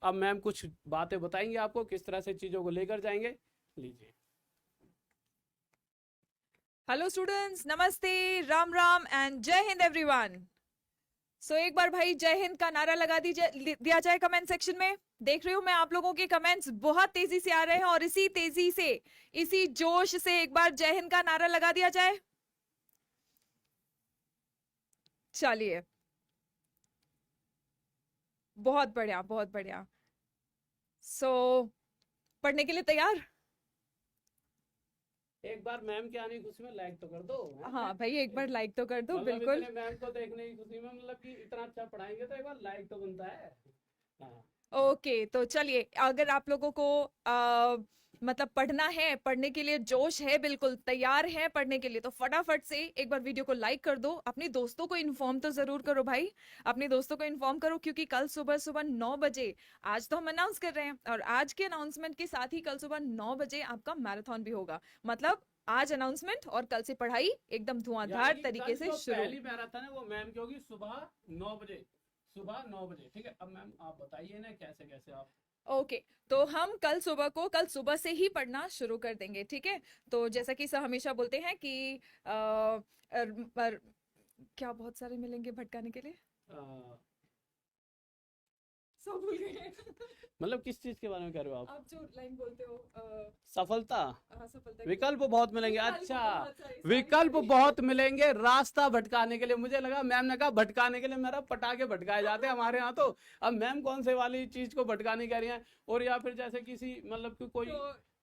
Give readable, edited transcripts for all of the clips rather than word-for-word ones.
अब मैम कुछ बातें बताएंगे आपको, किस तरह से चीजों को लेकर जाएंगे। लीजिए। हेलो स्टूडेंट्स, नमस्ते, राम राम एंड जय हिंद एवरीवन। सो एक बार भाई जय हिंद का नारा लगा दिया जाए कमेंट सेक्शन में। देख रही हूँ मैं आप लोगों के कमेंट्स बहुत तेजी से आ रहे हैं, और इसी तेजी से, इसी जोश से एक बार जय हिंद का नारा लगा दिया जाए। चलिए, बहुत बढ़िया, बहुत बढ़िया। सो पढ़ने के लिए तैयार? एक बार मैम के आने की खुशी में लाइक तो कर दो। हाँ भाई, एक बार लाइक तो कर दो, मतलब बिल्कुल। इतने मैम को देखने की खुशी में, मतलब कि इतना अच्छा पढ़ाएंगे तो एक बार लाइक तो बनता है। हाँ। ओके, तो चलिए, अगर आप लोगों को मतलब पढ़ना है, पढ़ने के लिए जोश है, बिल्कुल तैयार है पढ़ने के लिए, तो फटाफट से एक बार वीडियो को लाइक कर दो। अपने दोस्तों को इन्फॉर्म तो जरूर करो भाई, अपने दोस्तों को इन्फॉर्म करो, क्योंकि कल सुबह सुबह 9 बजे, आज तो हम अनाउंस कर रहे हैं, और आज के अनाउंसमेंट के साथ ही कल सुबह 9 बजे आपका मैराथन भी होगा। मतलब आज अनाउंसमेंट और कल से पढ़ाई एकदम धुआंधार तरीके से शुरू। पहली मैराथन है वो मैम की होगी सुबह 9 बजे, सुबह 9 बजे। ठीक है, अब मैम आप बताइए ना कैसे कैसे आप। ओके, तो हम कल सुबह से ही पढ़ना शुरू कर देंगे, ठीक है। तो जैसा कि सर हमेशा बोलते हैं कि क्या बहुत सारे मिलेंगे भटकाने के लिए, आ, सब भूल गए। मतलब किस चीज के बारे में कह रहे हो आप? आप जो लाइन बोलते हो, सफलता। सफलता विकल्प बहुत मिलेंगे। विकल्प अच्छा, बहुत सारे, विकल्प sorry। बहुत मिलेंगे रास्ता भटकाने के लिए। मुझे लगा मैम ने कहा भटकाने के लिए, मेरा पटाखे भटकाए जाते हैं हमारे यहाँ तो। अब मैम कौन से वाली चीज को भटकाने कह रही हैं? और या फिर जैसे किसी मतलब कि कोई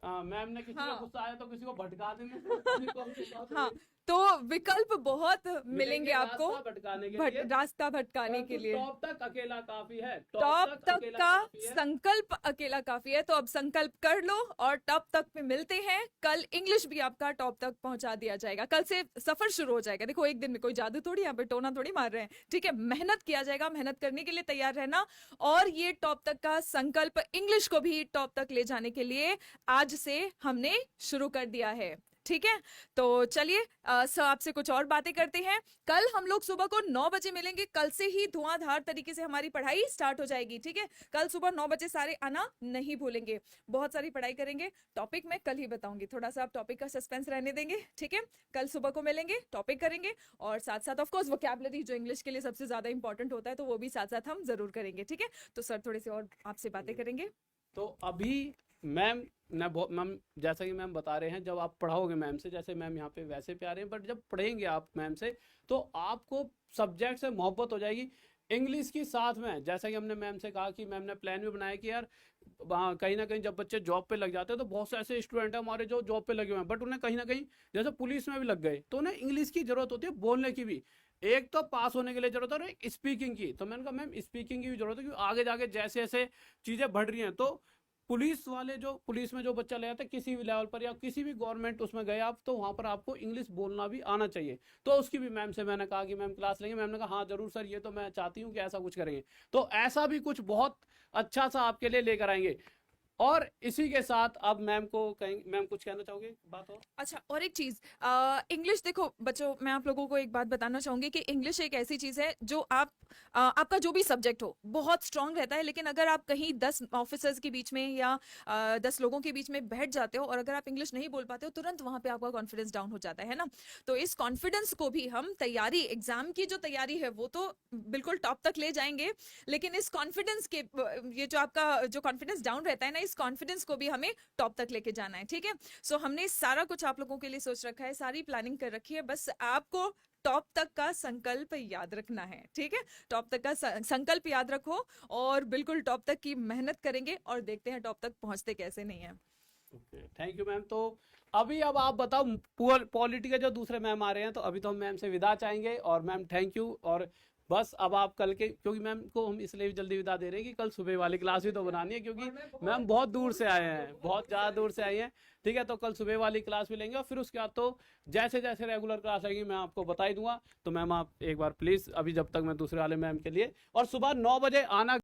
मैम ने किसी हाँ। को गुस्सा आया तो किसी को भटका देने से कौन सी बात हो हाँ, गई? तो विकल्प बहुत मिलेंगे आपको रास्ता भटकाने के लिए। रास्ता भटकाने के लिए। टॉप तक अकेला काफी है। टॉप तक अकेला का काफी है। संकल्प अकेला काफी है। तो अब संकल्प कर लो, और टॉप तक पे मिलते हैं। कल इंग्लिश भी आपका टॉप तक पहुंचा दिया जाएगा, कल से सफर शुरू हो जाएगा। देखो, एक दिन में कोई जादू थोड़ी, यहाँ पे टोना थोड़ी मार रहे हैं, ठीक है। मेहनत किया जाएगा, मेहनत करने के लिए तैयार रहना। और ये टॉप तक का संकल्प इंग्लिश को भी टॉप तक ले जाने के लिए आज से हमने शुरू कर दिया है, ठीक है। तो चलिए, सर आपसे कुछ और बातें करते हैं। कल हम लोग सुबह को 9 बजे मिलेंगे। कल से ही धुआंधार तरीके से हमारी पढ़ाई स्टार्ट हो जाएगी, ठीक है। कल सुबह 9 बजे सारे आना नहीं भूलेंगे। बहुत सारी पढ़ाई करेंगे। टॉपिक मैं कल ही बताऊंगी, थोड़ा सा आप टॉपिक का सस्पेंस रहने देंगे, ठीक है। कल सुबह को मिलेंगे, टॉपिक करेंगे, और साथ साथ ऑफ कोर्स वोकैबुलरी जो इंग्लिश के लिए सबसे ज्यादा इंपॉर्टेंट होता है, तो वो भी साथ साथ हम जरूर करेंगे, ठीक है। तो सर थोड़े से और आपसे बातें करेंगे। तो अभी मैम ना, बहुत मैम जैसा कि मैम बता रहे हैं, जब आप पढ़ाओगे मैम से, जैसे मैम यहाँ पे वैसे प्यारे हैं, बट जब पढ़ेंगे आप मैम से तो आपको सब्जेक्ट से मोहब्बत हो जाएगी। इंग्लिश की साथ में, जैसा कि हमने मैम से कहा कि मैम ने प्लान भी बनाया कि यार वहाँ कहीं ना कहीं जब बच्चे जॉब पे लग जाते हैं तो बहुत से ऐसे स्टूडेंट हैं हमारे जो जॉब पे लगे हुए हैं, बट उन्हें कहीं ना कहीं जैसे पुलिस में भी लग गए, तो उन्हें इंग्लिश की जरूरत होती है, बोलने की भी। एक तो पास होने के लिए जरूरत है और एक स्पीकिंग की। तो मैंने कहा मैम स्पीकिंग की भी जरूरत है, क्योंकि आगे जाके जैसे जैसे चीजें बढ़ रही हैं, तो पुलिस वाले जो पुलिस में जो बच्चा ले जाता है किसी भी लेवल पर या किसी भी गवर्नमेंट उसमें गए आप, तो वहां पर आपको इंग्लिश बोलना भी आना चाहिए। तो उसकी भी मैम से मैंने कहा कि मैम क्लास लेंगे। मैम ने कहा हाँ जरूर सर, ये तो मैं चाहती हूँ कि ऐसा कुछ करेंगे। तो ऐसा भी कुछ बहुत अच्छा सा आपके लिए लेकर आएंगे। और इसी के साथ अब मैम को कहेंगे, मैम कुछ कहना चाहोगे बात हो? अच्छा, और एक चीज, इंग्लिश देखो बच्चों, मैं आप लोगों को एक बात बताना चाहूंगी कि इंग्लिश एक ऐसी चीज है जो आपका जो भी सब्जेक्ट हो बहुत स्ट्रांग रहता है, लेकिन अगर आप कहीं 10 ऑफिसर्स के बीच में या 10 लोगों के बीच में बैठ जाते हो, और अगर आप इंग्लिश नहीं बोल पाते हो, तुरंत वहां पे आपका कॉन्फिडेंस डाउन हो जाता है ना। तो इस कॉन्फिडेंस को भी हम तैयारी, एग्जाम की जो तैयारी है वो तो बिल्कुल टॉप तक ले जाएंगे, लेकिन इस कॉन्फिडेंस के, ये जो आपका जो कॉन्फिडेंस डाउन रहता है ना, इस कॉन्फिडेंस को भी हमें टॉप तक लेके जाना है, ठीक है। सो हमने सारा कुछ आप लोगों के लिए सोच रखा है, सारी प्लानिंग कर रखी है, बस आपको टॉप तक का संकल्प याद रखना है, ठीक है। टॉप तक का संकल्प याद रखो, और बिल्कुल टॉप तक की मेहनत करेंगे, और देखते हैं टॉप तक पहुंचते कैसे नहीं है। Thank you ma'am. तो अभी अब आप बताओ, पॉलिटी के जो दूसरे मैम आ रहे हैं, तो अभी तो हम मैम से विदा चाहेंगे। और मैम थैंक यू। और बस अब आप कल के, क्योंकि मैम को हम इसलिए भी जल्दी विदा दे रहे हैं कि कल सुबह वाली क्लास भी तो बनानी है, क्योंकि मैम बहुत दूर से आए हैं, बहुत ज़्यादा दूर से आई हैं। ठीक है, तो कल सुबह वाली क्लास भी लेंगे, और फिर उसके बाद तो जैसे जैसे रेगुलर क्लास आएगी मैं आपको बता ही दूंगा। तो मैम आप एक बार प्लीज़ अभी, जब तक मैं दूसरे वाले मैम के लिए, और सुबह 9 बजे आना।